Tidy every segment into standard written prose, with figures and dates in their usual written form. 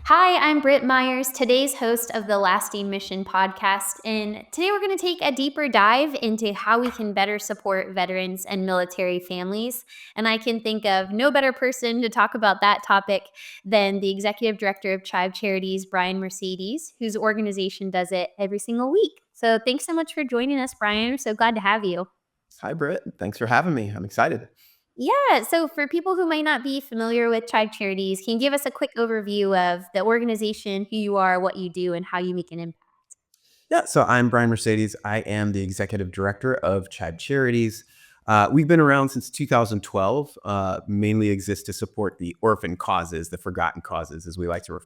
Hi, I'm Britt Myers, today's host of the Lasting Mission podcast. And today we're going to take a deeper dive into how we can better support veterans and military families. And I can think of no better person to talk about that topic than the Executive Director of Chive Charities, Brian Mercedes, whose organization does it every single week. So thanks so much for joining us, Brian. We're so glad to have you. Hi, Britt. Thanks for having me. I'm excited. Yeah. So, for people who might not be familiar with Chive Charities, can you give us a quick overview of the organization, who you are, what you do, and how you make an impact? Yeah, so I'm Brian Mercedes. I am the executive director of Chive Charities. We've been around since 2012, mainly exist to support the orphan causes, the forgotten causes, as we like to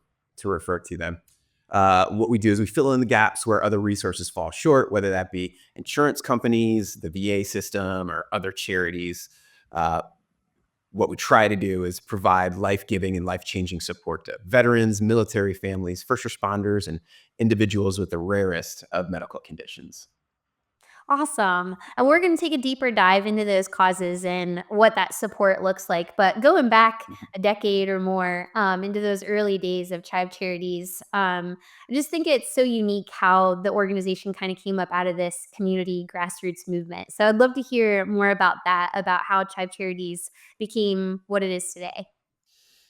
refer to them. What we do is we fill in the gaps where other resources fall short, whether that be insurance companies, the VA system, or other charities. Uh, what we try to do is provide life-giving and life-changing support to veterans, military families, first responders, and individuals with the rarest of medical conditions. Awesome. And we're going to take a deeper dive into those causes and what that support looks like. But going back a decade or more into those early days of Chive Charities, I just think it's so unique how the organization kind of came up out of this community grassroots movement. So I'd love to hear more about that, about how Chive Charities became what it is today.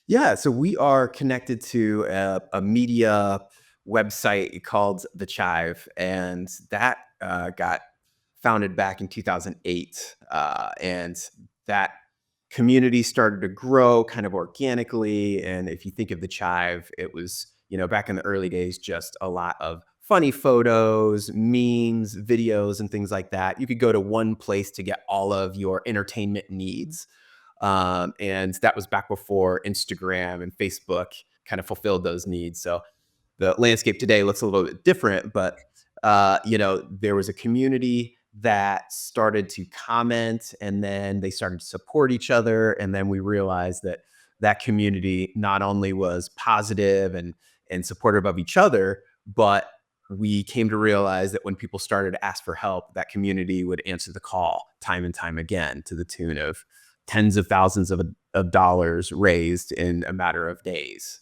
Yeah, so we are connected to a media website called The Chive, and that got founded back in 2008. And that community started to grow kind of organically. And if you think of The Chive, it was, back in the early days, just a lot of funny photos, memes, videos, and things like that. You could go to one place to get all of your entertainment needs. And that was back before Instagram and Facebook kind of fulfilled those needs. So the landscape today looks a little bit different, but there was a community that started to comment, and then they started to support each other. And then we realized that that community not only was positive and supportive of each other, but we came to realize that when people started to ask for help, that community would answer the call time and time again, to the tune of tens of thousands of dollars raised in a matter of days.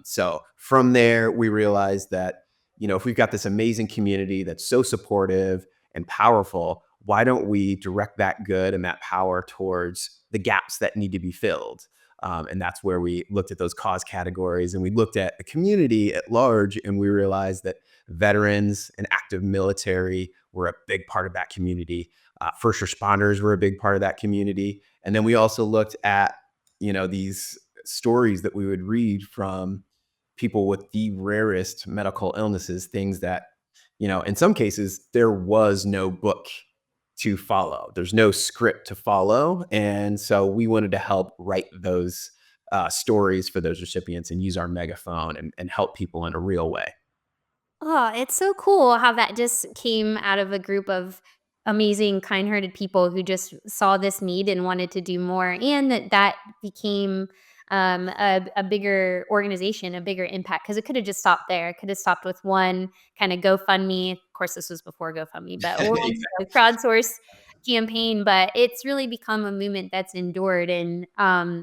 So from there, we realized that, if we've got this amazing community that's so supportive and powerful, why don't we direct that good and that power towards the gaps that need to be filled? And that's where we looked at those cause categories, and we looked at the community at large, and we realized that veterans and active military were a big part of that community. First responders were a big part of that community. And then we also looked at, these stories that we would read from people with the rarest medical illnesses, things that, in some cases, there was no book to follow. There's no script to follow. And so we wanted to help write those stories for those recipients and use our megaphone and help people in a real way. Oh, it's so cool how that just came out of a group of amazing, kind-hearted people who just saw this need and wanted to do more, and that became a bigger organization, a bigger impact. Because it could have just stopped there. It could have stopped with one kind of GoFundMe. Of course, this was before GoFundMe, but one crowdsource campaign. But it's really become a movement that's endured and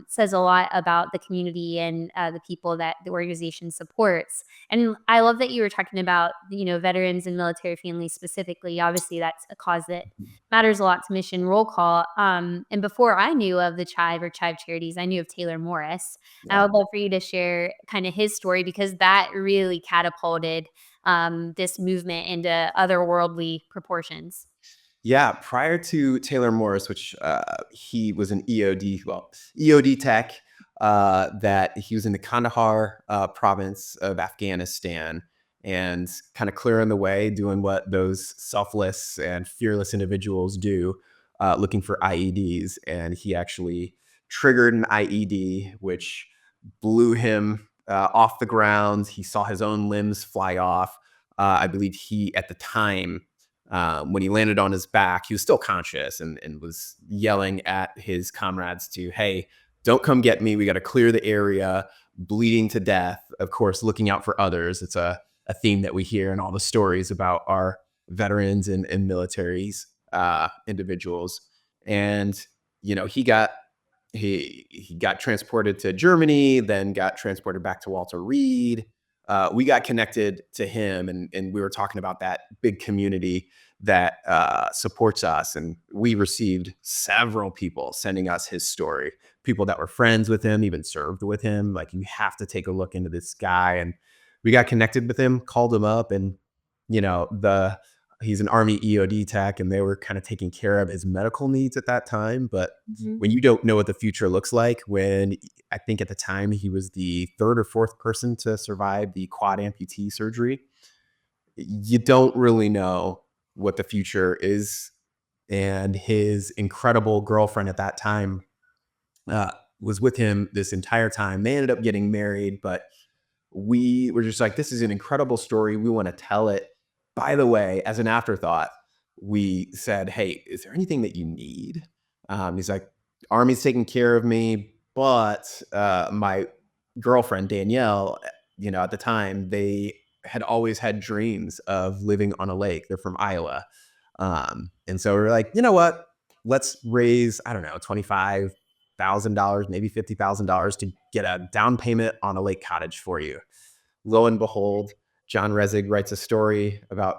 says a lot about the community and the people that the organization supports. And I love that you were talking about, veterans and military families specifically. Obviously, that's a cause that matters a lot to Mission Roll Call. And before I knew of the Chive or Chive Charities, I knew of Taylor Morris. I Yeah. would love for you to share kind of his story because that really catapulted this movement into otherworldly proportions. Yeah, prior to Taylor Morris, which he was an EOD tech, that he was in the Kandahar province of Afghanistan, and kind of clearing the way, doing what those selfless and fearless individuals do, looking for IEDs. And he actually triggered an IED, which blew him off the ground. He saw his own limbs fly off. I believe he, at the time, when he landed on his back, he was still conscious and was yelling at his comrades to, hey, don't come get me. We got to clear the area, bleeding to death. Of course, looking out for others. It's a theme that we hear in all the stories about our veterans and militaries, individuals. And, he got he got transported to Germany, then got transported back to Walter Reed. We got connected to him, and we were talking about that big community that supports us. And we received several people sending us his story, people that were friends with him, even served with him. Like, you have to take a look into this guy. And we got connected with him, called him up, and the he's an Army EOD tech, and they were kind of taking care of his medical needs at that time. But Mhm. when you don't know what the future looks like, when I think at the time he was the third or fourth person to survive the quad amputee surgery, you don't really know what the future is. And his incredible girlfriend at that time uh, was with him this entire time. They ended up getting married, but we were just like, this is an incredible story. We want to tell it. By the way, as an afterthought, we said, hey, is there anything that you need? He's like, Army's taking care of me, but my girlfriend, Danielle, at the time, they had always had dreams of living on a lake. They're from Iowa. And so we are like, you know what? Let's raise, I don't know, $25,000, maybe $50,000 to get a down payment on a lake cottage for you. Lo and behold, John Resig writes a story about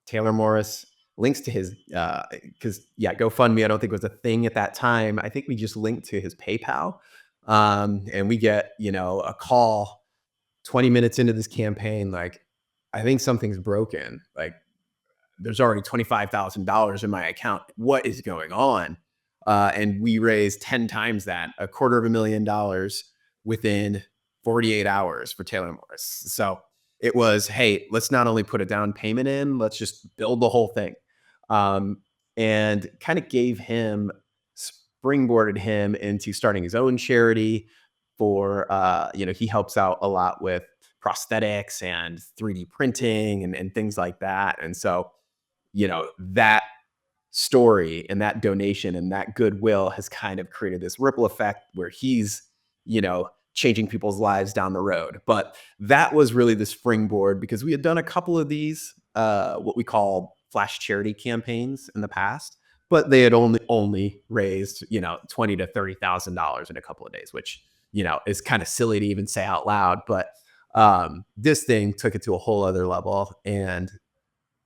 Taylor Morris, links to his, because, yeah, GoFundMe, I don't think was a thing at that time. I think we just linked to his PayPal. And we get, a call 20 minutes into this campaign, like, I think something's broken. Like, there's already $25,000 in my account. What is going on? And we raised 10 times that, $250,000 within 48 hours for Taylor Morris. So it was, hey, let's not only put a down payment in, let's just build the whole thing. Um, and kind of springboarded him into starting his own charity for, he helps out a lot with prosthetics and 3D printing and things like that. And so, that story and that donation and that goodwill has kind of created this ripple effect where he's, changing people's lives down the road. But that was really the springboard, because we had done a couple of these, what we call flash charity campaigns in the past, but they had only raised, $20,000 to $30,000 in a couple of days, which, is kind of silly to even say out loud. But this thing took it to a whole other level. And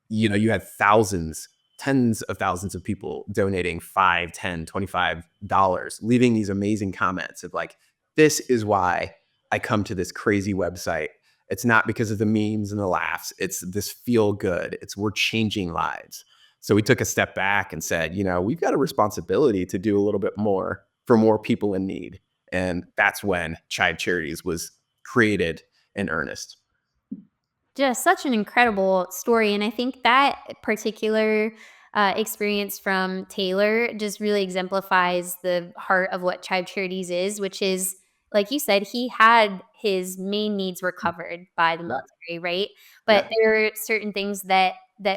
you had thousands, tens of thousands of people donating 5, 10, $25, leaving these amazing comments of like, this is why I come to this crazy website. It's not because of the memes and the laughs. It's this feel good. It's we're changing lives. So we took a step back and said, we've got a responsibility to do a little bit more for more people in need. And that's when Chive Charities was created in earnest. Just such an incredible story, and I think that particular, experience from Taylor just really exemplifies the heart of what Child Charities is, which is, like you said, he had his main needs were covered by the Yeah. military, right? But Yeah. there are certain things that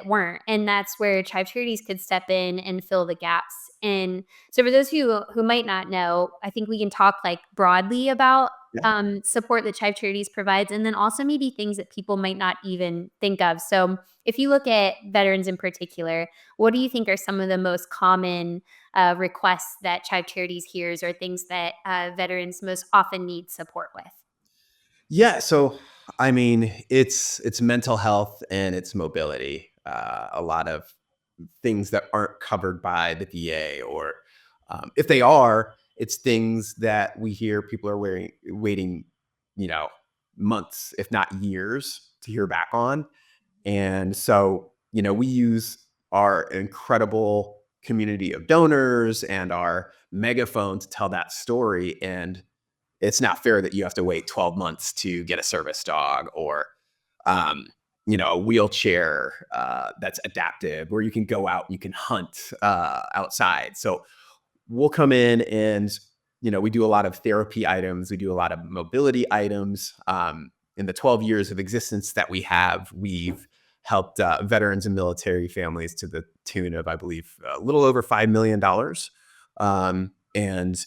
weren't, and that's where Child Charities could step in and fill the gaps. And so for those who might not know, I think we can talk, like, broadly about Yeah. support that Chive Charities provides, and then also maybe things that people might not even think of. So, if you look at veterans in particular, what do you think are some of the most common requests that Chive Charities hears, or things that veterans most often need support with? Yeah, so I mean, it's mental health and it's mobility. A lot of things that aren't covered by the VA, or if they are, it's things that we hear people are waiting, you know, months, if not years, to hear back on. And so, we use our incredible community of donors and our megaphone to tell that story. And it's not fair that you have to wait 12 months to get a service dog, or um, a wheelchair that's adaptive, where you can go out and you can hunt outside. So we'll come in and we do a lot of therapy items, we do a lot of mobility items. In the 12 years of existence that we have, we've helped veterans and military families to the tune of, I believe, a little over $5 million. And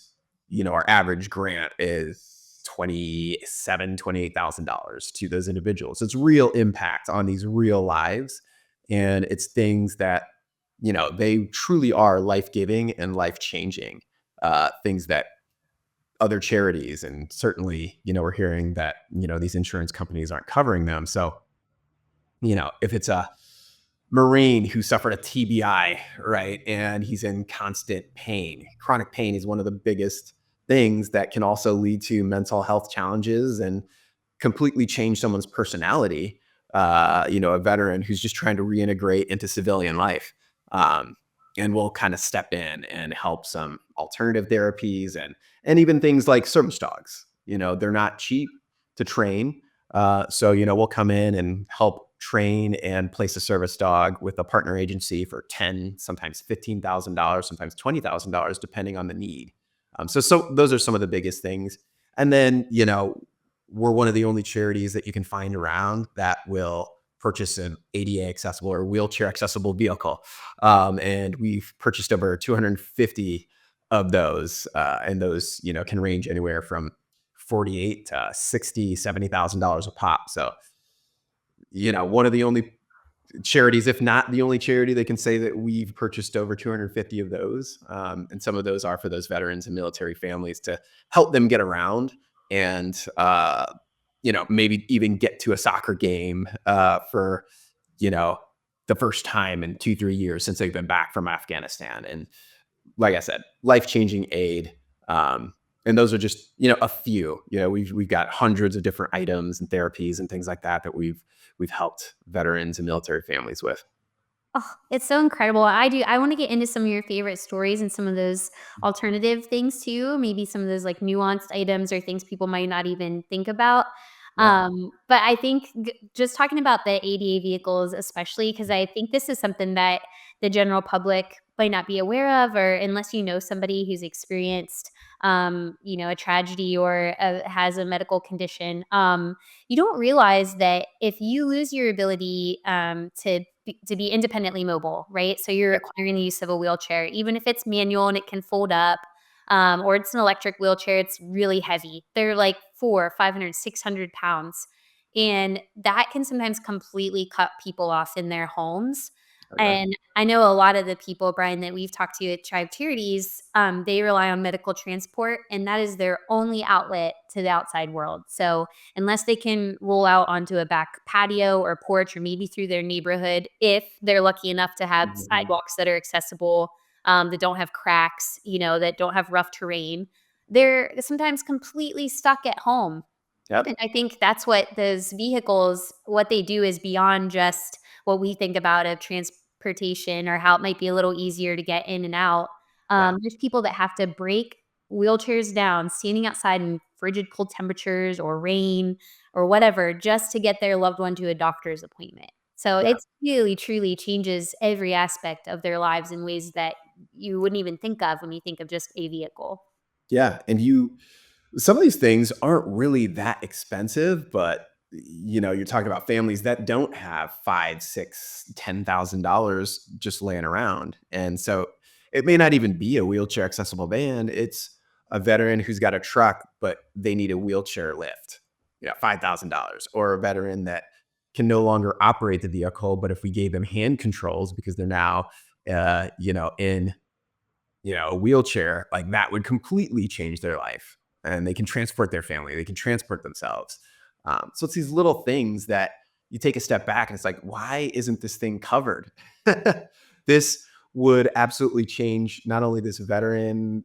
our average grant is 28,000 dollars to those individuals. It's real impact on these real lives, and it's things that they truly are life giving and life changing things that other charities. And certainly, we're hearing that, these insurance companies aren't covering them. So, if it's a Marine who suffered a TBI, right? And he's in constant pain. Chronic pain is one of the biggest things that can also lead to mental health challenges and completely change someone's personality. A veteran who's just trying to reintegrate into civilian life. Um, and we'll kind of step in and help some alternative therapies and even things like service dogs. They're not cheap to train. So, we'll come in and help train and place a service dog with a partner agency for sometimes $15,000, sometimes $20,000, depending on the need. So those are some of the biggest things. And then, we're one of the only charities that you can find around that will purchase an ADA accessible or wheelchair accessible vehicle. And we've purchased over 250 of those. And those, can range anywhere from 48 to 60, $70,000 a pop. So, one of the only charities, if not the only charity, that can say that we've purchased over 250 of those. And some of those are for those veterans and military families to help them get around and, maybe even get to a soccer game for, you know, the first time in 2, 3 years since they've been back from Afghanistan. And like I said, life-changing aid. And those are just, a few. We've got hundreds of different items and therapies and things like that that we've helped veterans and military families with. Oh, it's so incredible. I wanna get into some of your favorite stories and some of those alternative things too, maybe some of those, like, nuanced items or things people might not even think about. Yeah. But I think just talking about the ADA vehicles especially, because I think this is something that the general public might not be aware of, or unless you know somebody who's experienced, a tragedy or, has a medical condition, you don't realize that if you lose your ability, to be independently mobile, right? So you're Yeah. requiring the use of a wheelchair, even if it's manual and it can fold up, or it's an electric wheelchair, it's really heavy. They're like 500, 600 pounds. And that can sometimes completely cut people off in their homes. Oh, yeah. And I know a lot of the people, Brian, that we've talked to at Chive Charities, they rely on medical transport, and that is their only outlet to the outside world. So unless they can roll out onto a back patio or porch or maybe through their neighborhood, if they're lucky enough to have Mhm. sidewalks that are accessible, that don't have cracks, that don't have rough terrain, they're sometimes completely stuck at home. And Yep. I think that's what those vehicles, what they do is beyond just what we think about of transportation or how it might be a little easier to get in and out. Yeah. There's people that have to break wheelchairs down, standing outside in frigid cold temperatures or rain or whatever, just to get their loved one to a doctor's appointment. So Yeah. it's really, truly changes every aspect of their lives in ways that you wouldn't even think of when you think of just a vehicle. Yeah. And some of these things aren't really that expensive, but you're talking about families that don't have five, six, $10,000 just laying around. And so it may not even be a wheelchair accessible van. It's a veteran who's got a truck, but they need a wheelchair lift, $5,000, or a veteran that can no longer operate the vehicle. But if we gave them hand controls because they're now, in a wheelchair, like that would completely change their life. And they can transport their family, they can transport themselves. So it's these little things that you take a step back and it's like, why isn't this thing covered? This would absolutely change not only this veteran,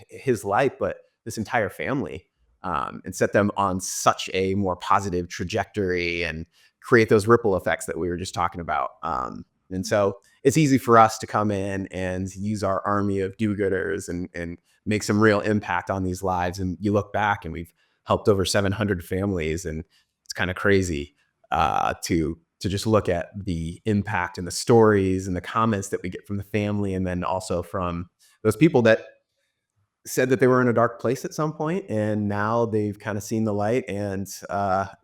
his life, but this entire family, and set them on such a more positive trajectory and create those ripple effects that we were just talking about. And so it's easy for us to come in and use our army of do-gooders and make some real impact on these lives. And you look back and we've helped over 700 families, and it's kind of crazy to just look at the impact and the stories and the comments that we get from the family, and then also from those people that said that they were in a dark place at some point, and now they've kind of seen the light, and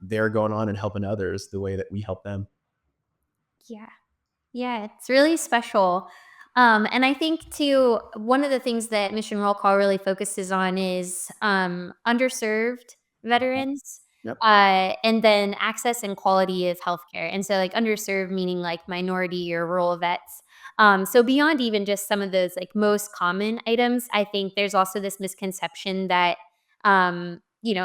they're going on and helping others the way that we help them. Yeah. Yeah, it's really special. And I think too, one of the things that Mission Roll Call really focuses on is underserved veterans, Yep. and then access and quality of healthcare. And so, like underserved meaning like minority or rural vets. So beyond even just some of those like most common items, I think there's also this misconception that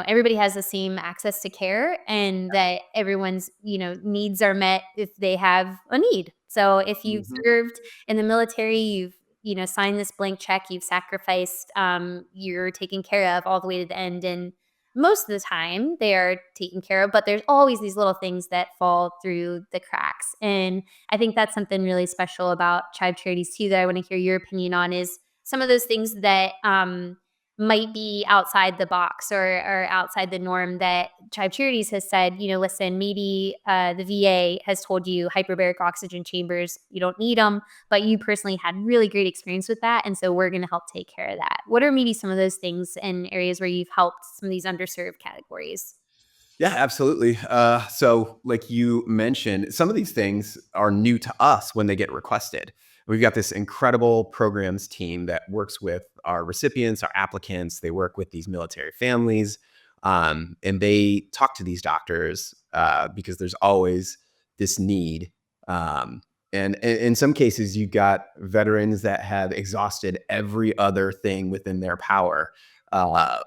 everybody has the same access to care and that everyone's, needs are met if they have a need. So if you've Mhm. served in the military, you've, signed this blank check, you've sacrificed, you're taken care of all the way to the end. And most of the time they are taken care of, but there's always these little things that fall through the cracks. And I think that's something really special about Chive Charities too that I want to hear your opinion on is some of those things that might be outside the box or outside the norm that Chive Charities has said, listen, maybe the VA has told you hyperbaric oxygen chambers, you don't need them, but you personally had really great experience with that. And so we're going to help take care of that. What are maybe some of those things and areas where you've helped some of these underserved categories? Yeah, absolutely. So, like you mentioned, some of these things are new to us when they get requested. We've got this incredible programs team that works with our recipients, our applicants. They work with these military families, and they talk to these doctors because there's always this need. Um, and in some cases, you've got veterans that have exhausted every other thing within their power. Uh,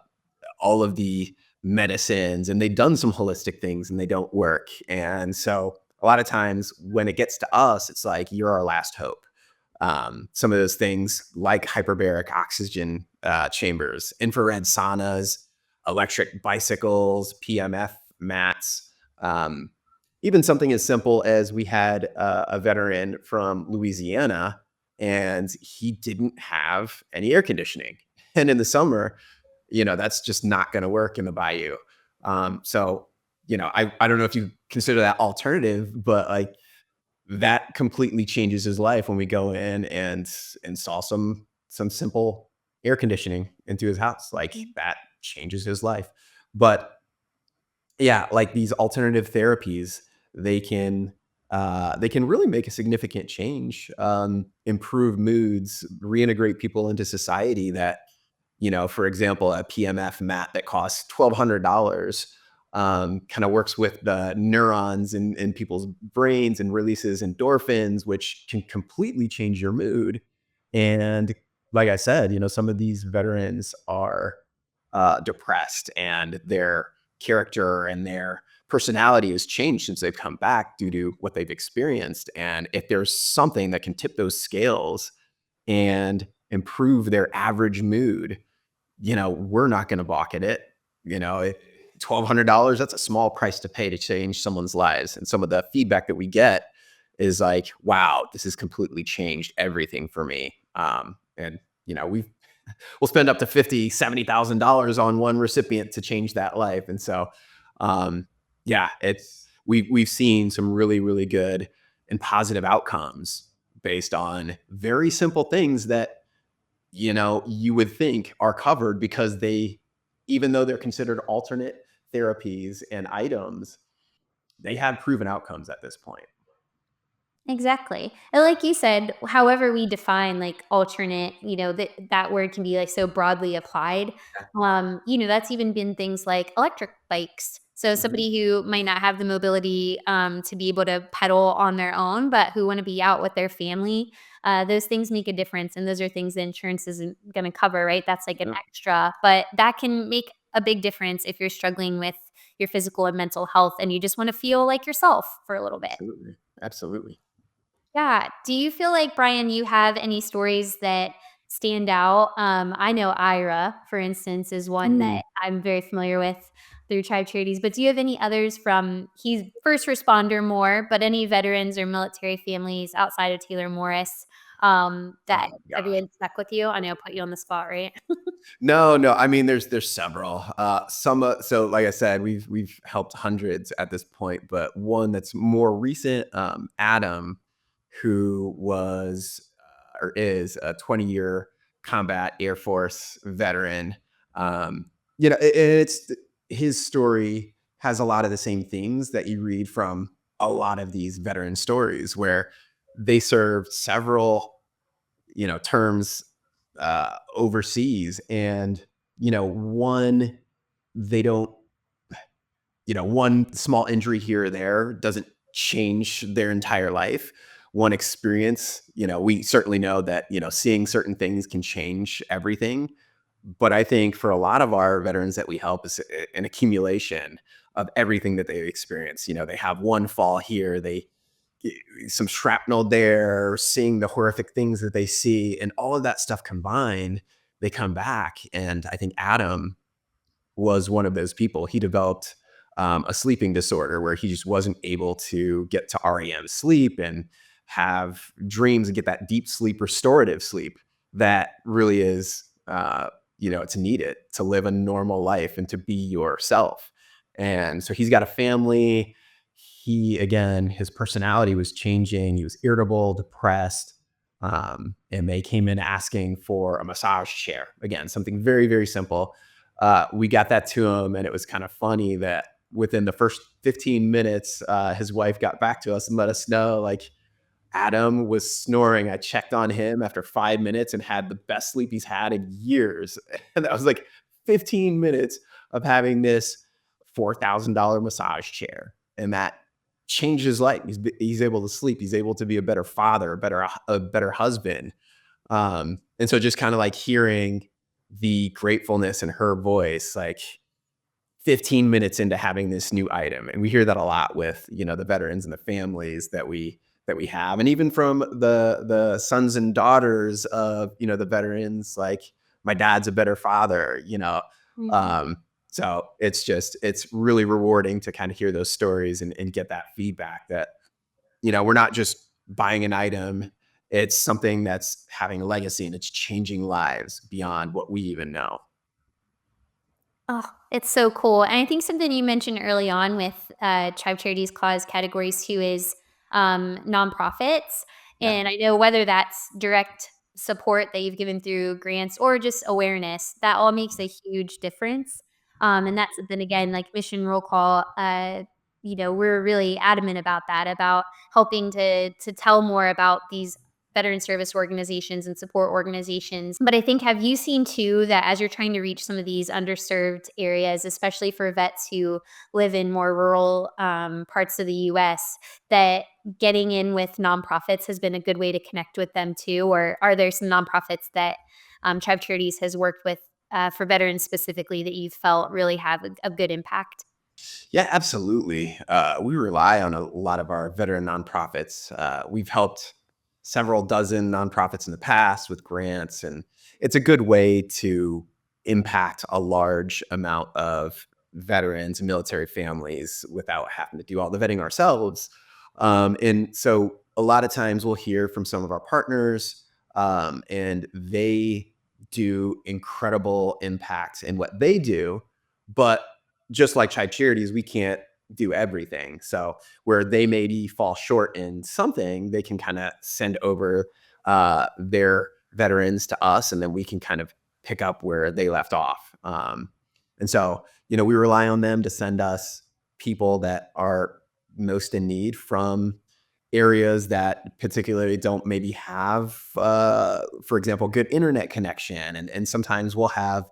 all of the medicines, and they've done some holistic things and they don't work. And so a lot of times when it gets to us, it's like you're our last hope. Some of those things like hyperbaric oxygen chambers, infrared saunas, electric bicycles, PMF mats, um, even something as simple as we had a veteran from Louisiana and he didn't have any air conditioning. And in the summer, that's just not going to work in the bayou. So, I don't know if you consider that alternative, but like that completely changes his life when we go in and install some simple air conditioning into his house. Like that changes his life. But yeah, like these alternative therapies, they can they can really make a significant change, improve moods, reintegrate people into society that for example, a PMF mat that costs $1,200 kind of works with the neurons in people's brains and releases endorphins, which can completely change your mood. And like I said, some of these veterans are depressed and their character and their personality has changed since they've come back due to what they've experienced. And if there's something that can tip those scales and improve their average mood, we're not going to balk at it. $1,200, that's a small price to pay to change someone's lives. And some of the feedback that we get is like, wow, this has completely changed everything for me. And, we'll spend up to $50,000, $70,000 on one recipient to change that life. And so, yeah, we've seen some really, really good and positive outcomes based on very simple things that you would think are covered because even though they're considered alternate therapies and items, they have proven outcomes at this point. Exactly. And like you said, however we define like alternate, that word can be like so broadly applied. That's even been things like electric bikes. So Mhm. somebody who might not have the mobility to be able to pedal on their own, but who want to be out with their family, those things make a difference. And those are things the insurance isn't going to cover, right? That's like an Yep, extra, but that can make a big difference if you're struggling with your physical and mental health and you just want to feel like yourself for a little bit. absolutely. Absolutely. Yeah. Do you feel like, Brian, you have any stories that stand out? I know Ira, for instance, is one that Mm. I'm very familiar with through Tribe Charities, but do you have any others from he's first responder more, but any veterans or military families outside of Taylor Morris that Oh have gosh. even stuck with you? I know I put you on the spot, right? No, no. I mean, there's several. Some. So, like I said, we've helped hundreds at this point, but one that's more recent, Adam, who was or is a 20-year combat Air Force veteran. Um, it's his story has a lot of the same themes that you read from a lot of these veteran stories, where they served several terms overseas, and one they don't one small injury here or there doesn't change their entire life. One experience, we certainly know that seeing certain things can change everything, But I think for a lot of our veterans that we help is an accumulation of everything that they experience. You know, they have one fall here, they some shrapnel there, seeing the horrific things that they see, and all of that stuff combined, they come back. And I think Adam was one of those people. He developed a sleeping disorder where he just wasn't able to get to REM sleep and have dreams and get that deep sleep, restorative sleep that really is, it's needed to live a normal life and to be yourself. And so he's got a family. Again, his personality was changing. He was irritable, depressed. And they came in asking for a massage chair. Again, something very, very simple. We got that to him, and it was kind of funny that within the first 15 minutes, his wife got back to us and let us know, like, Adam was snoring. I checked on him after 5 minutes and had the best sleep he's had in years. And that was like 15 minutes of having this $4,000 massage chair. And that changed his life. He's able to sleep. He's able to be a better father, a better husband. And so just kind of like hearing the gratefulness in her voice, like 15 minutes into having this new item. And we hear that a lot with, the veterans and the families that we have. And even from the sons and daughters of, the veterans, like, my dad's a better father, Mhm. um, so it's really rewarding to kind of hear those stories and get that feedback that, we're not just buying an item. It's something that's having a legacy and it's changing lives beyond what we even know. Oh, it's so cool. And I think something you mentioned early on with Chive Charities cause categories too is nonprofits. Yeah. And I know whether that's direct support that you've given through grants or just awareness, that all makes a huge difference. And that's then again, like Mission Roll Call, we're really adamant about that, about helping to tell more about these veteran service organizations and support organizations. But I think, have you seen too that as you're trying to reach some of these underserved areas, especially for vets who live in more rural parts of the US, that getting in with nonprofits has been a good way to connect with them too? Or are there some nonprofits that Tribe Charities has worked with for veterans specifically that you've felt really have a good impact? Yeah, absolutely. We rely on a lot of our veteran nonprofits. We've helped several dozen nonprofits in the past with grants, and it's a good way to impact a large amount of veterans and military families without having to do all the vetting ourselves. And so a lot of times we'll hear from some of our partners, and they do incredible impact in what they do. But just like Child Charities, we can't do everything. So where they maybe fall short in something, they can kind of send over their veterans to us, and then we can kind of pick up where they left off. And so, we rely on them to send us people that are most in need from areas that particularly don't maybe have, for example, good internet connection. And sometimes we'll have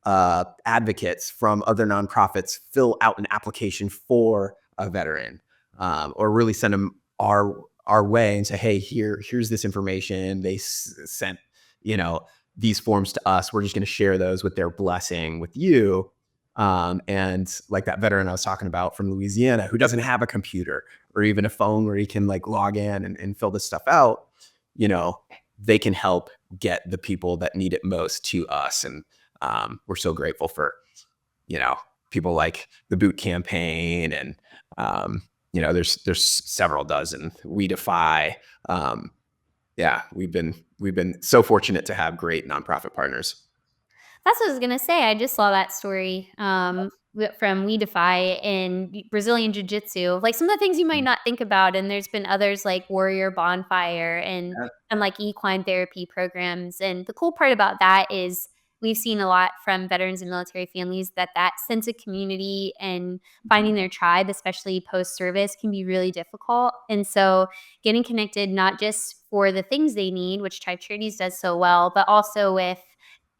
advocates from other nonprofits fill out an application for a veteran, or really send them our way and say, hey, here's this information. They sent, you know, these forms to us. We're just going to share those with their blessing with you. And like that veteran I was talking about from Louisiana who doesn't have a computer or even a phone where he can like log in and fill this stuff out, you know, they can help get the people that need it most to us. And we're so grateful for, you know, people like the Boot Campaign, and there's several dozen. We Defy. Yeah, we've been so fortunate to have great nonprofit partners. That's what I was gonna say. I just saw that story, from We Defy in Brazilian Jiu-Jitsu. Like, some of the things you might not think about, and there's been others like Warrior Bonfire and, like, equine therapy programs, and the cool part about that is we've seen a lot from veterans and military families that that sense of community and finding their tribe, especially post-service, can be really difficult, and so getting connected not just for the things they need, which Tribe Charities does so well, but also with,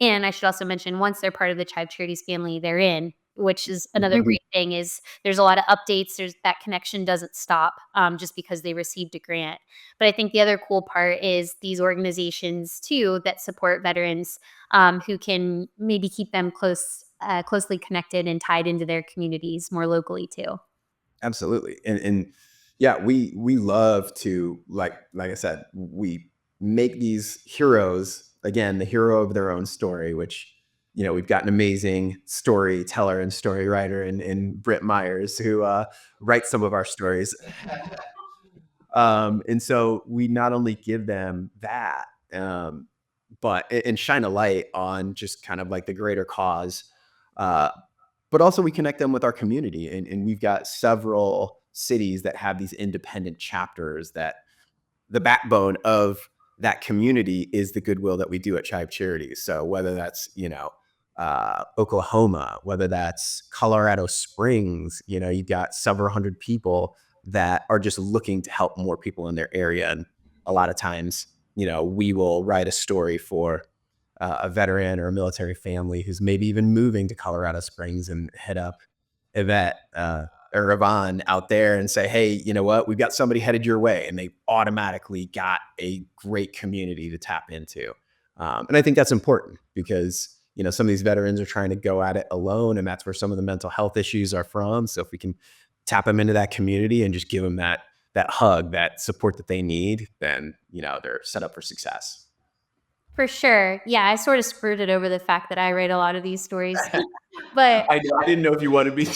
and I should also mention, once they're part of the Chive Charities family, they're in. which is another Mhm. great thing is there's a lot of updates, there's that connection doesn't stop, just because they received a grant. But I think the other cool part is these organizations too that support veterans, who can maybe keep them closely connected and tied into their communities more locally too. Absolutely. And yeah, we love to, like I said, we make these heroes, again, the hero of their own story, which, we've got an amazing storyteller and story writer in Britt Myers who writes some of our stories. And so we not only give them that, but and shine a light on just kind of like the greater cause, uh, but also we connect them with our community, and we've got several cities that have these independent chapters that the backbone of that community is the goodwill that we do at Chive Charities. So whether that's, Oklahoma, whether that's Colorado Springs, you've got several hundred people that are just looking to help more people in their area. And a lot of times, we will write a story for a veteran or a military family who's maybe even moving to Colorado Springs and hit up Yvette or Yvonne out there and say, hey, you know what? We've got somebody headed your way. And they automatically got a great community to tap into. And I think that's important because, some of these veterans are trying to go at it alone. And that's where some of the mental health issues are from. So if we can tap them into that community and just give them that hug, that support that they need, then, they're set up for success. For sure. Yeah, I sort of skirted over the fact that I write a lot of these stories, but I know. I didn't know if you wanted me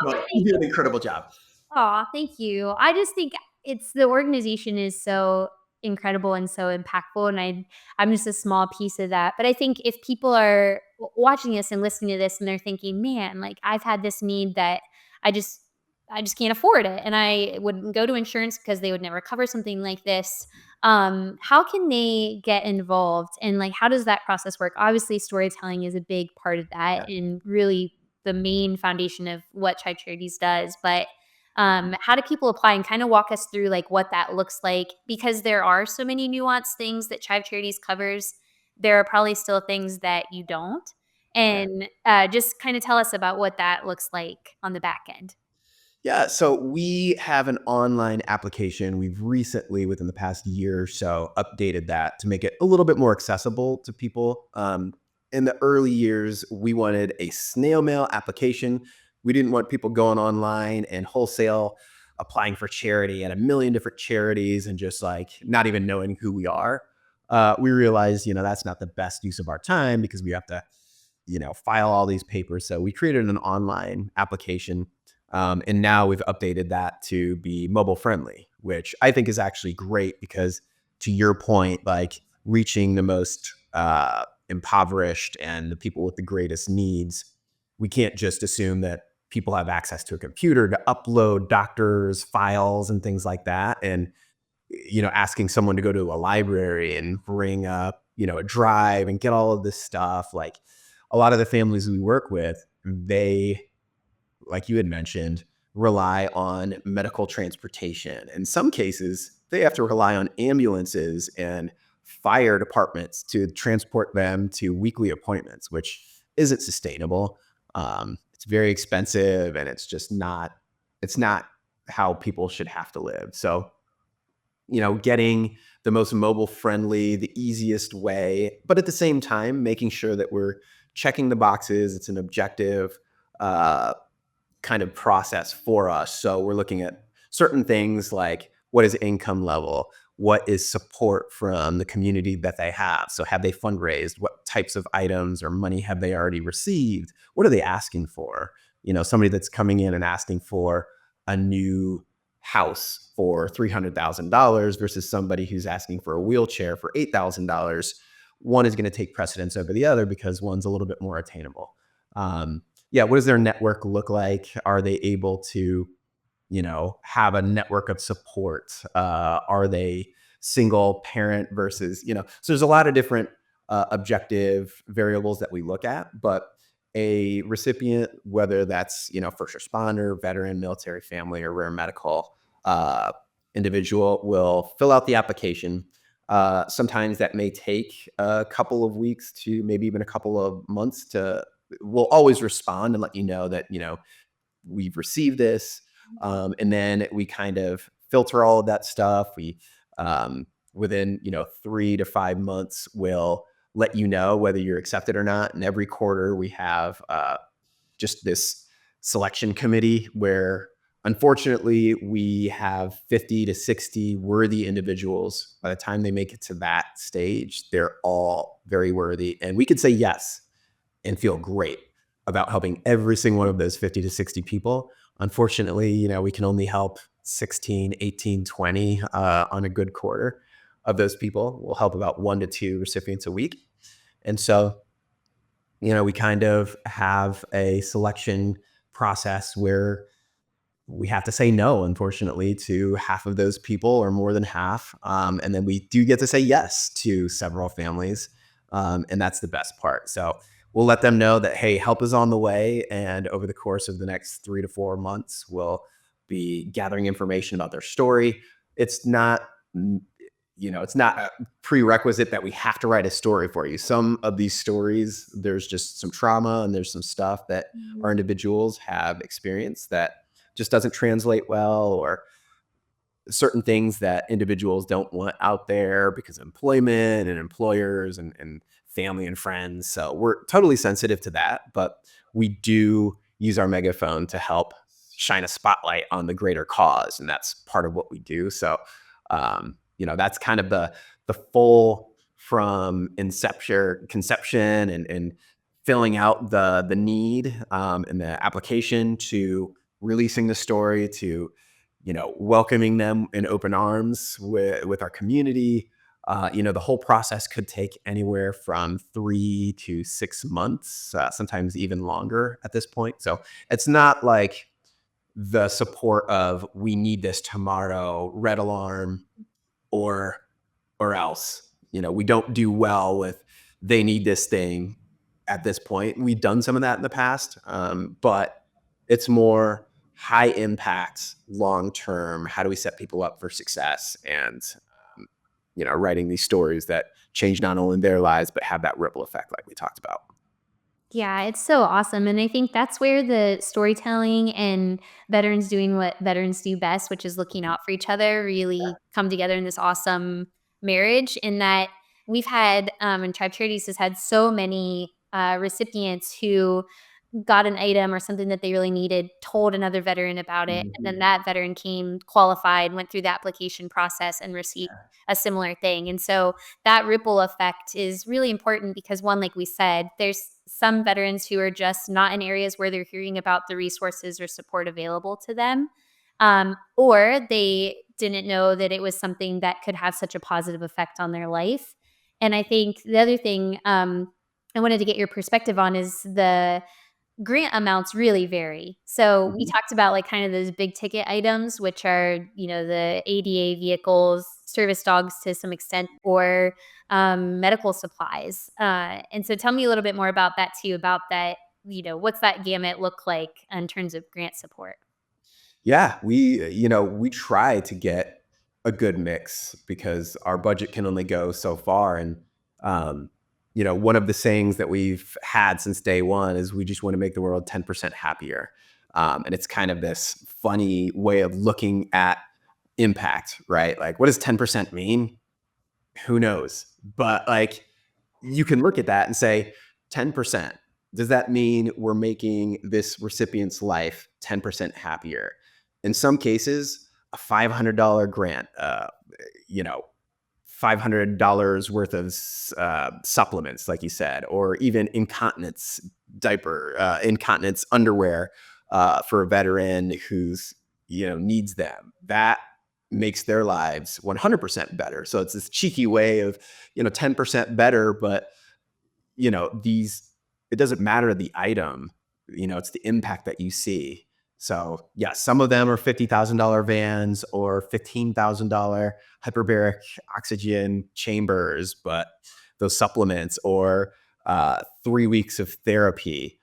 but you do an incredible job. aw, thank you. I just think it's the organization is so incredible and so impactful, and I'm just a small piece of that. But I think if people are watching this and listening to this, and they're thinking, "Man, like I've had this need that I just I just can't afford it," and I wouldn't go to insurance because they would never cover something like this. How can they get involved, and like how does that process work? Obviously, storytelling is a big part of that, Yeah. and really the main foundation of what Child Charities does, but how do people apply and kind of walk us through like what that looks like? Because there are so many nuanced things that Chive Charities covers. There are probably still things that you don't. Yeah. And just kind of tell us about what that looks like on the back end. Yeah, so we have an online application. We've recently, within the past year or so, updated that to make it a little bit more accessible to people. In the early years, we wanted a snail mail application. We didn't want people going online and wholesale applying for charity at a million different charities and just like not even knowing who we are. We realized, that's not the best use of our time because we have to, file all these papers. So we created an online application, and now we've updated that to be mobile friendly, which I think is actually great because, to your point, like reaching the most impoverished and the people with the greatest needs, we can't just assume that people have access to a computer to upload doctors' files and things like that. And, asking someone to go to a library and bring up, a drive and get all of this stuff. Like a lot of the families we work with, they, like you had mentioned, rely on medical transportation. In some cases, they have to rely on ambulances and fire departments to transport them to weekly appointments, which isn't sustainable. It's very expensive, and it's just not. It's not how people should have to live. So, getting the most mobile friendly, the easiest way, but at the same time, making sure that we're checking the boxes. It's an objective uh, kind of process for us. So we're looking at certain things like what is income level? What is support from the community that they have? So have they fundraised? What types of items or money have they already received? What are they asking for? Somebody that's coming in and asking for a new house for $300,000 versus somebody who's asking for a wheelchair for $8,000. One is going to take precedence over the other because one's a little bit more attainable. Yeah, what does their network look like? Are they able to, have a network of support? Are they single parent versus, so there's a lot of different objective variables that we look at, but a recipient, whether that's, first responder, veteran, military family, or rare medical uh, individual, will fill out the application. Sometimes that may take a couple of weeks to maybe even a couple of months to we'll always respond and let you know that, we've received this. And then we kind of filter all of that stuff. Within, 3 to 5 months, we'll let you know whether you're accepted or not. And every quarter we have just this selection committee where, unfortunately, we have 50 to 60 worthy individuals. By the time they make it to that stage, they're all very worthy. And we could say yes and feel great about helping every single one of those 50 to 60 people. Unfortunately, we can only help 16, 18, 20 on a good quarter of those people. We'll help about 1 to 2 recipients a week. And so, we kind of have a selection process where we have to say no, unfortunately, to half of those people or more than half. And then we do get to say yes to several families. And that's the best part. So we'll let them know that, hey, help is on the way. And over the course of the next 3 to 4 months, we'll be gathering information about their story. It's not, it's not a prerequisite that we have to write a story for you. Some of these stories, there's just some trauma and there's some stuff that our Mhm. individuals have experienced that just doesn't translate well, or certain things that individuals don't want out there because of employment and employers and family and friends. So we're totally sensitive to that, but we do use our megaphone to help shine a spotlight on the greater cause, and that's part of what we do. So, that's kind of the full, from conception and filling out the need, and the application, to releasing the story, to welcoming them in open arms with our community. The whole process could take anywhere from 3 to 6 months, sometimes even longer at this point. So it's not like the support of, we need this tomorrow, red alarm, or else. We don't do well with, they need this thing at this point. We've done some of that in the past, but it's more high impact, long term. How do we set people up for success? And writing these stories that change not only their lives but have that ripple effect, like we talked about. Yeah, it's so awesome, and I think that's where the storytelling and veterans doing what veterans do best, which is looking out for each other, really come together in this awesome marriage. In that we've had, and Tribe Charities has had so many recipients who got an item or something that they really needed, told another veteran about it, and then Mhm. that veteran came qualified, went through the application process, and received a similar thing. And so that ripple effect is really important because, one, like we said, there's some veterans who are just not in areas where they're hearing about the resources or support available to them, or they didn't know that it was something that could have such a positive effect on their life. And I think the other thing I wanted to get your perspective on is the grant amounts really vary. So we Mhm. talked about like kind of those big ticket items, which are, the ADA vehicles, service dogs to some extent, or medical supplies. And so tell me a little bit more about that too, about that, what's that gamut look like in terms of grant support? Yeah, we try to get a good mix because our budget can only go so far. And um, one of the sayings that we've had since day one is, we just want to make the world 10% happier. And it's kind of this funny way of looking at impact, right? Like, what does 10% mean? Who knows? But, like, you can look at that and say, 10%. Does that mean we're making this recipient's life 10% happier? In some cases, a $500 grant, you know, $500 worth of supplements, like you said, or even incontinence underwear for a veteran who's, needs them. That makes their lives 100% better. So it's this cheeky way of, 10% better, but these, it doesn't matter the item, it's the impact that you see. So yeah, some of them are $50,000 vans or $15,000 hyperbaric oxygen chambers, but those supplements, or 3 weeks of therapy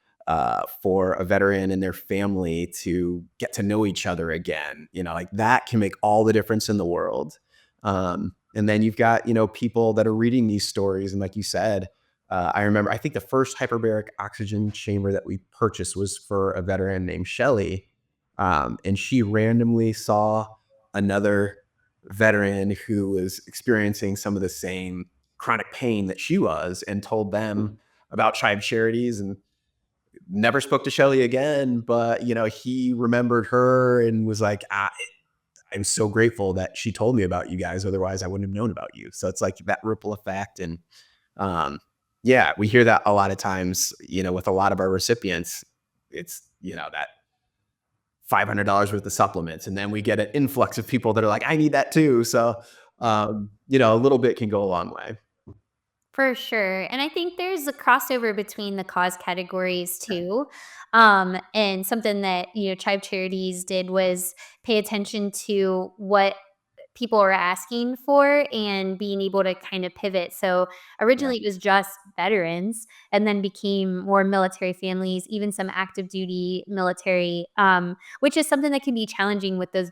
for a veteran and their family to get to know each other again, like that can make all the difference in the world. And then you've got, people that are reading these stories, and like you said, I remember, I think the first hyperbaric oxygen chamber that we purchased was for a veteran named Shelly. And she randomly saw another veteran who was experiencing some of the same chronic pain that she was and told them about Chive Charities, and never spoke to Shelly again. But, he remembered her and was like, I'm so grateful that she told me about you guys. Otherwise, I wouldn't have known about you. So it's like that ripple effect. And um, yeah, we hear that a lot of times, with a lot of our recipients. It's, that $500 worth of supplements. And then we get an influx of people that are like, I need that too. So, a little bit can go a long way. For sure. And I think there's a crossover between the cause categories too. And something that, Tribe Charities did was pay attention to what people are asking for and being able to kind of pivot. So Yeah. originally it was just veterans and then became more military families, even some active duty military, which is something that can be challenging with those,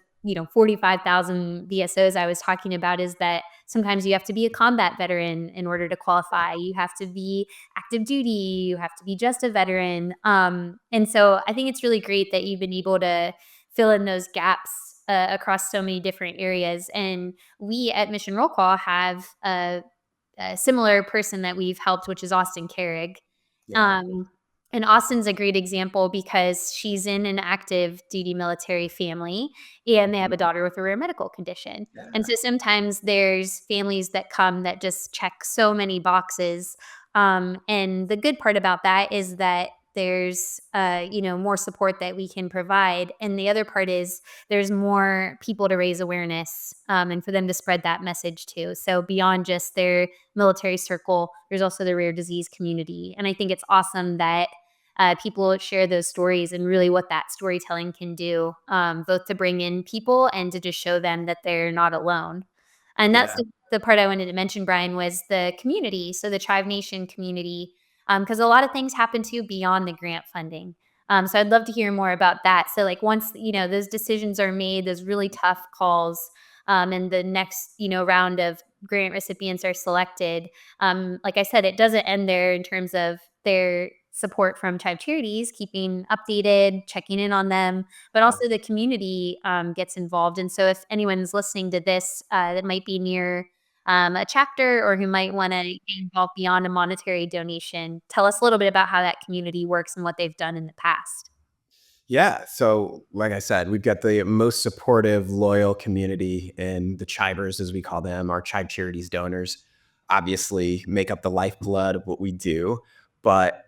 45,000 VSOs I was talking about, is that sometimes you have to be a combat veteran in order to qualify. You have to be active duty, you have to be just a veteran. And so I think it's really great that you've been able to fill in those gaps across so many different areas. And we at Mission Roll Call have a similar person that we've helped, which is Austin Carrig. Yeah. Um, and Austin's a great example because she's in an active duty military family and they have Mhm. a daughter with a rare medical condition. And Yeah. so sometimes there's families that come that just check so many boxes. And the good part about that is that there's more support that we can provide, and the other part is there's more people to raise awareness, and for them to spread that message too. So beyond just their military circle, there's also the rare disease community. And I think it's awesome that people share those stories and really what that storytelling can do, both to bring in people and to just show them that they're not alone. And that's Yeah. the part I wanted to mention, Brian, was the community. So the Tribe Nation community, because a lot of things happen too beyond the grant funding. So I'd love to hear more about that. So like once those decisions are made, those really tough calls, and the next round of grant recipients are selected. Like I said, it doesn't end there in terms of their support from Chive Charities, keeping updated, checking in on them, but also the community gets involved. And so, if anyone's listening to this that might be near a chapter or who might want to get involved beyond a monetary donation, tell us a little bit about how that community works and what they've done in the past. Yeah. So, like I said, we've got the most supportive, loyal community, and the Chivers, as we call them, our Chive Charities donors, obviously make up the lifeblood of what we do. But,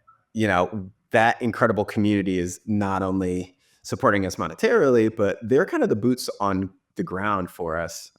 that incredible community is not only supporting us monetarily, but they're kind of the boots on the ground for us.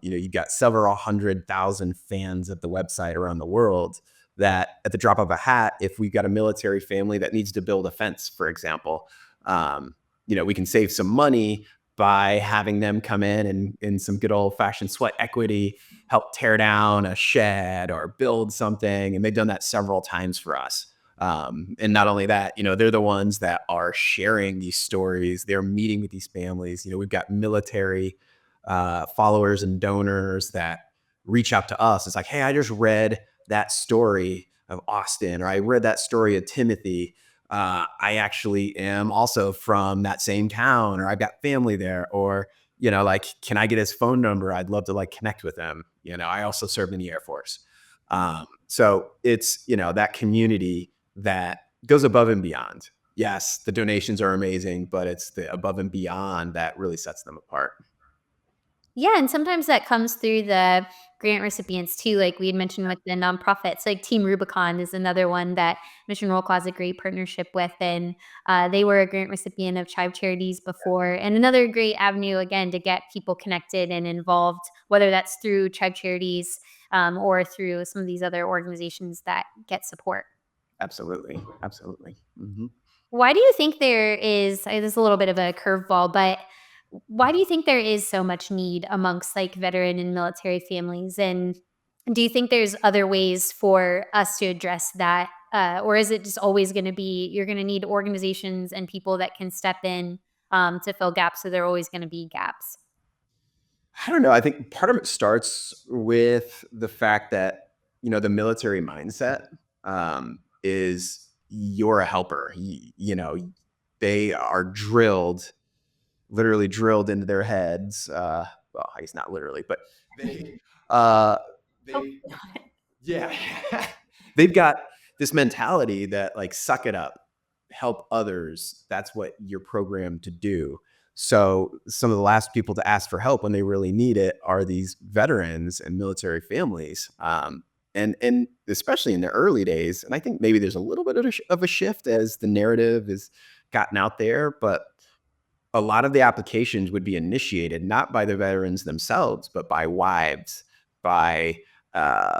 You've got several 100,000 fans of the website around the world that, at the drop of a hat, if we've got a military family that needs to build a fence, for example, um, we can save some money by having them come in and, in some good old fashioned sweat equity, help tear down a shed or build something. And they've done that several times for us. And not only that, they're the ones that are sharing these stories. They're meeting with these families. We've got military followers and donors that reach out to us. It's like, hey, I just read that story of Austin, or I read that story of Timothy. I actually am also from that same town, or I've got family there, or, like, can I get his phone number? I'd love to like connect with him. I also served in the Air Force. So it's, that community that goes above and beyond. Yes, the donations are amazing, but it's the above and beyond that really sets them apart. Yeah, and sometimes that comes through the grant recipients too, like we had mentioned with the nonprofits, like Team Rubicon is another one that Mission Roll Call has a great partnership with, and they were a grant recipient of Chive Charities before, and another great avenue again to get people connected and involved, whether that's through Chive Charities or through some of these other organizations that get support. Absolutely. Absolutely. Hmm. Why do you think there is, this is a little bit of a curveball, but why do you think there is so much need amongst like veteran and military families? And do you think there's other ways for us to address that? Or is it just always going to be you're going to need organizations and people that can step in to fill gaps? So there are always going to be gaps. I don't know. I think part of it starts with the fact that, the military mindset. is you're a helper. You know, they are drilled, literally drilled into their heads. Well, I guess not literally, but they, uh, Hope they, not. yeah, they've got this mentality that like suck it up, help others. That's what you're programmed to do. So some of the last people to ask for help when they really need it are these veterans and military families. And especially in the early days, and I think maybe there's a little bit of a shift as the narrative has gotten out there, but a lot of the applications would be initiated not by the veterans themselves, but by wives, by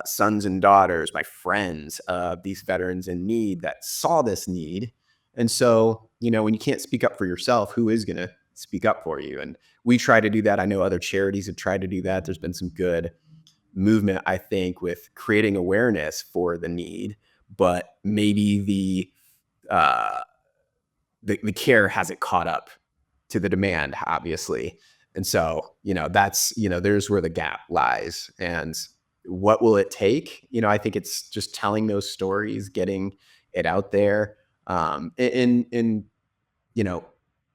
sons and daughters, by friends of these veterans in need that saw this need. And so, you know, when you can't speak up for yourself, who is going to speak up for you? And we try to do that. I know other charities have tried to do that. There's been some good movement, I think, with creating awareness for the need, but maybe uh, the care hasn't caught up to the demand, obviously. And so, you know, that's, you know, there's where the gap lies. And what will it take? You know, I think it's just telling those stories, getting it out there, and you know,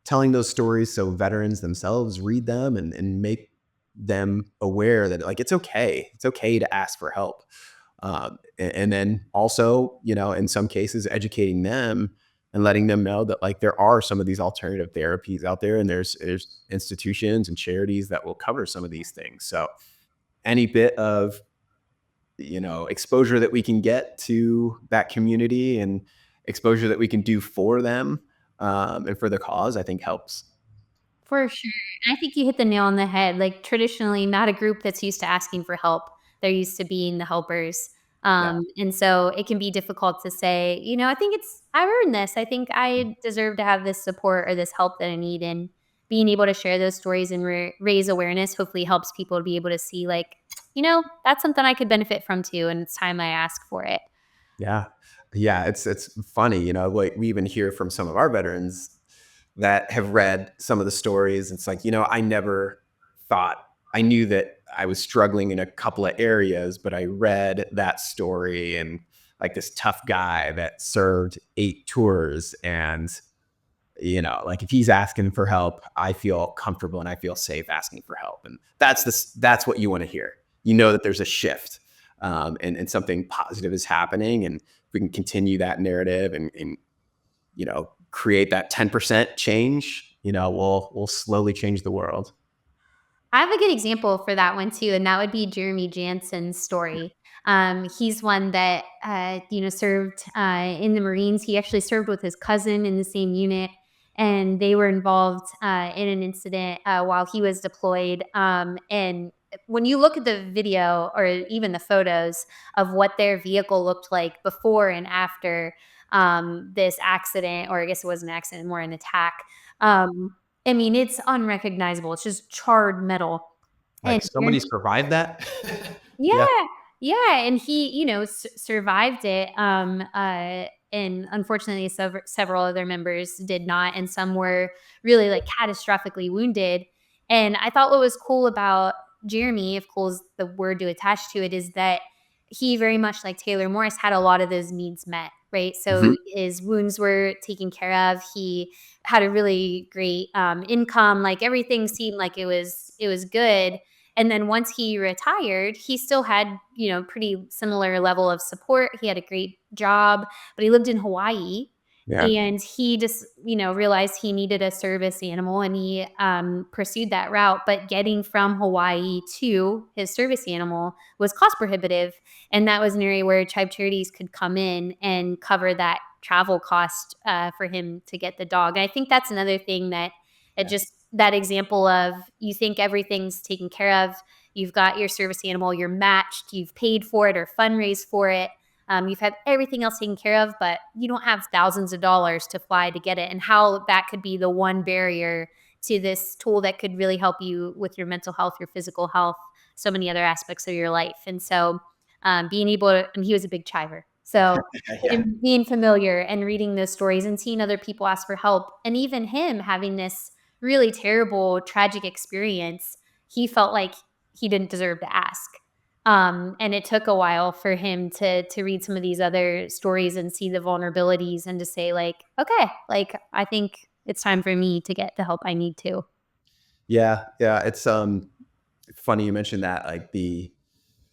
telling those stories so veterans themselves read them and make them aware that like it's okay to ask for help. And then also, you know, in some cases, educating them and letting them know that like there are some of these alternative therapies out there, and there's institutions and charities that will cover some of these things. So any bit of, you know, exposure that we can get to that community and exposure that we can do for them, and for the cause, I think helps. For sure. And I think you hit the nail on the head. Like, traditionally, not a group that's used to asking for help. They're used to being the helpers. Yeah. And so it can be difficult to say, I think I've earned this. I think I deserve to have this support or this help that I need. And being able to share those stories and raise awareness hopefully helps people to be able to see, like, that's something I could benefit from too. And it's time I ask for it. Yeah. Yeah, it's funny, you know, like we even hear from some of our veterans that have read some of the stories. It's like, you know, I never thought I knew that I was struggling in a couple of areas, but I read that story and like this tough guy that served 8 tours and you know, like if he's asking for help, I feel comfortable and I feel safe asking for help. And that's what you want to hear. You know that there's a shift, and something positive is happening. And we can continue that narrative and you know, create that 10% change, you know, we'll slowly change the world. I have a good example for that one too, and that would be Jeremy Jansen's story. He's one that served in the Marines. He actually served with his cousin in the same unit, and they were involved in an incident while he was deployed. And when you look at the video or even the photos of what their vehicle looked like before and after this accident, or I guess it wasn't an accident, more an attack. Um, I mean, it's unrecognizable. It's just charred metal. And Like somebody survived that. Yeah. yeah, yeah, and he, survived it, and unfortunately, several other members did not, and some were really, like, catastrophically wounded, and I thought what was cool about Jeremy, if cool is the word to attach to it, is that he very much like Taylor Morris had a lot of those needs met, right? So Mhm. his wounds were taken care of, he had a really great, income, like, everything seemed like it was good, and then once he retired, he still had, pretty similar level of support. He had a great job, but he lived in Hawaii Yeah. and he just, realized he needed a service animal and he pursued that route. But getting from Hawaii to his service animal was cost prohibitive. And that was an area where Chive Charities could come in and cover that travel cost for him to get the dog. And I think that's another thing that it Yeah. just that example of you think everything's taken care of. You've got your service animal, you're matched, you've paid for it or fundraised for it. You've had everything else taken care of, but you don't have thousands of dollars to fly to get it. And how that could be the one barrier to this tool that could really help you with your mental health, your physical health, so many other aspects of your life. And so being able to, and he was a big chiver. So Yeah. being familiar and reading those stories and seeing other people ask for help, and even him having this really terrible, tragic experience, he felt like he didn't deserve to ask. And it took a while for him to read some of these other stories and see the vulnerabilities and to say like, okay, like I think it's time for me to get the help I need to. Yeah, yeah. It's funny you mentioned that. Like the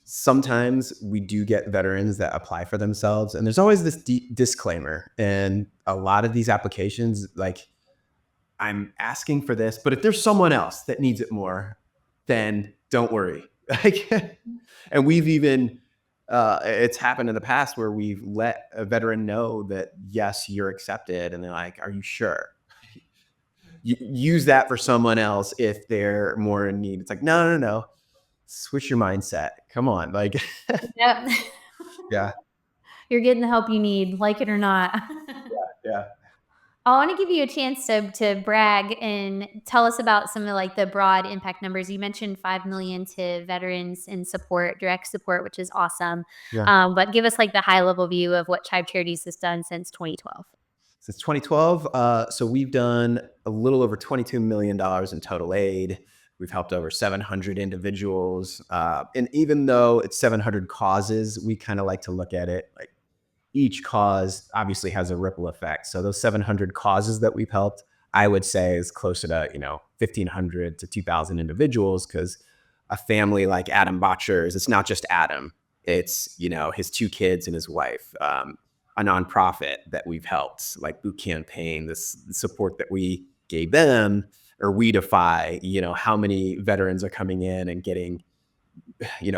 sometimes we do get veterans that apply for themselves, and there's always this disclaimer. And a lot of these applications, like I'm asking for this, but if there's someone else that needs it more, then don't worry. Like, and we've even it's happened in the past where we've let a veteran know that yes, you're accepted, and they're like, "Are you sure?" Use that for someone else if they're more in need. It's like, no, no, no. Switch your mindset. Come on. Like, Yep. yeah, You're getting the help you need, like it or not. yeah. I want to give you a chance to brag and tell us about some of like the broad impact numbers. You mentioned 5 million to veterans in support, direct support, which is awesome. Yeah. But give us like the high level view of what Chive Charities has done since 2012. Since 2012, so we've done a little over $22 million in total aid. We've helped over 700 individuals. And even though it's 700 causes, we kind of like to look at it like each cause obviously has a ripple effect. So those 700 causes that we've helped, I would say is closer to, 1,500 to 2,000 individuals because a family like Adam Botcher's, it's not just Adam. It's, his two kids and his wife, a nonprofit that we've helped, like Boot Campaign, this support that we gave them, or We Defy, how many veterans are coming in and getting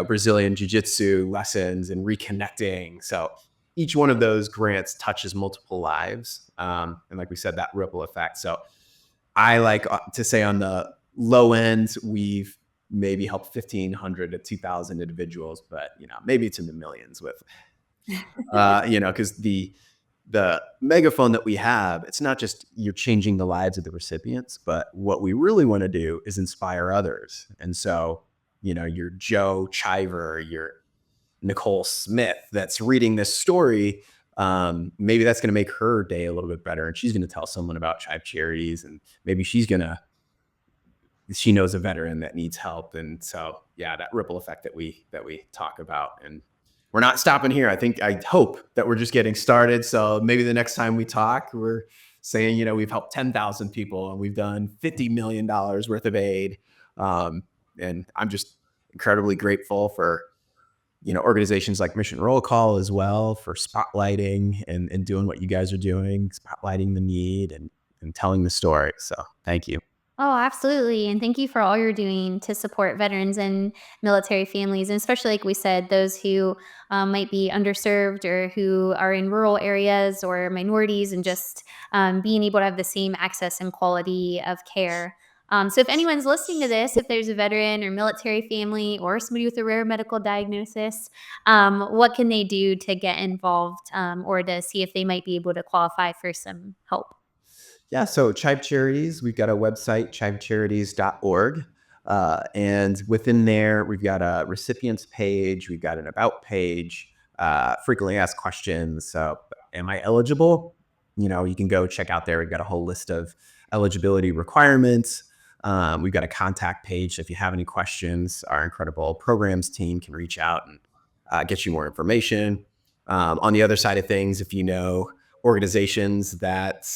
Brazilian jiu-jitsu lessons and reconnecting. So each one of those grants touches multiple lives. And like we said, that ripple effect. So I like to say on the low end, we've maybe helped 1,500 to 2,000 individuals, but maybe it's in the millions with, because the megaphone that we have, it's not just you're changing the lives of the recipients, but what we really want to do is inspire others. And so, your Joe Chiver, your Nicole Smith that's reading this story, maybe that's going to make her day a little bit better. And she's going to tell someone about Chive Charities, and maybe she knows a veteran that needs help. And so, yeah, that ripple effect that we talk about. And we're not stopping here. I hope that we're just getting started. So maybe the next time we talk, we're saying, we've helped 10,000 people and we've done $50 million worth of aid. And I'm just incredibly grateful for, organizations like Mission Roll Call as well for spotlighting and doing what you guys are doing, spotlighting the need and telling the story. So thank you. Oh, absolutely. And thank you for all you're doing to support veterans and military families, and especially, like we said, those who might be underserved or who are in rural areas or minorities, and just being able to have the same access and quality of care. So, if anyone's listening to this, if there's a veteran or military family or somebody with a rare medical diagnosis, what can they do to get involved or to see if they might be able to qualify for some help? Yeah, so Chive Charities, we've got a website, chivecharities.org. And within there, we've got a recipients page, we've got an about page, frequently asked questions. So, am I eligible? You can go check out there. We've got a whole list of eligibility requirements. We've got a contact page. So if you have any questions, our incredible programs team can reach out and get you more information. On the other side of things, if you know organizations that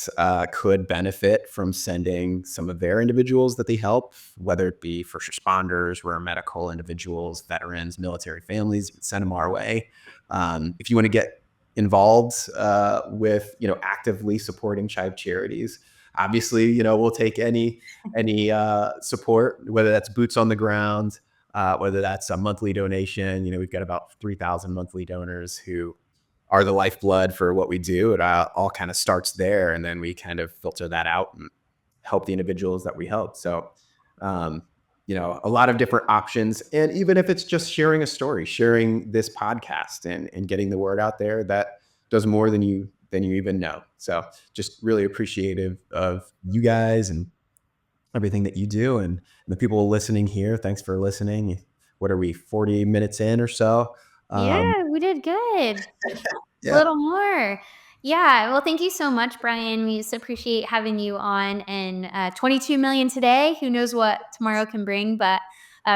could benefit from sending some of their individuals that they help, whether it be first responders, rare medical individuals, veterans, military families, send them our way. If you want to get involved with, actively supporting Chive Charities, obviously, we'll take any support, whether that's boots on the ground, whether that's a monthly donation. We've got about 3,000 monthly donors who are the lifeblood for what we do. It all kind of starts there, and then we kind of filter that out and help the individuals that we help. So, a lot of different options. And even if it's just sharing a story, sharing this podcast and getting the word out there, that does more than you even know. So just really appreciative of you guys and everything that you do, and the people listening here. Thanks for listening. What are we, 40 minutes in or so? Um, Yeah, we did good. A yeah. little more. Yeah. Well, thank you so much, Brian. We just appreciate having you on. And 22 million today. Who knows what tomorrow can bring? But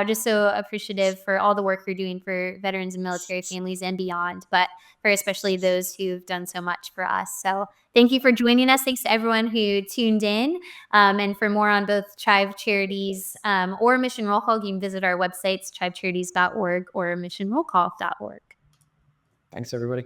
Just so appreciative for all the work you're doing for veterans and military families and beyond, but for especially those who've done so much for us. So thank you for joining us. Thanks to everyone who tuned in. And for more on both Chive Charities or Mission Roll Call, you can visit our websites, chivecharities.org or missionrollcall.org. Thanks, everybody.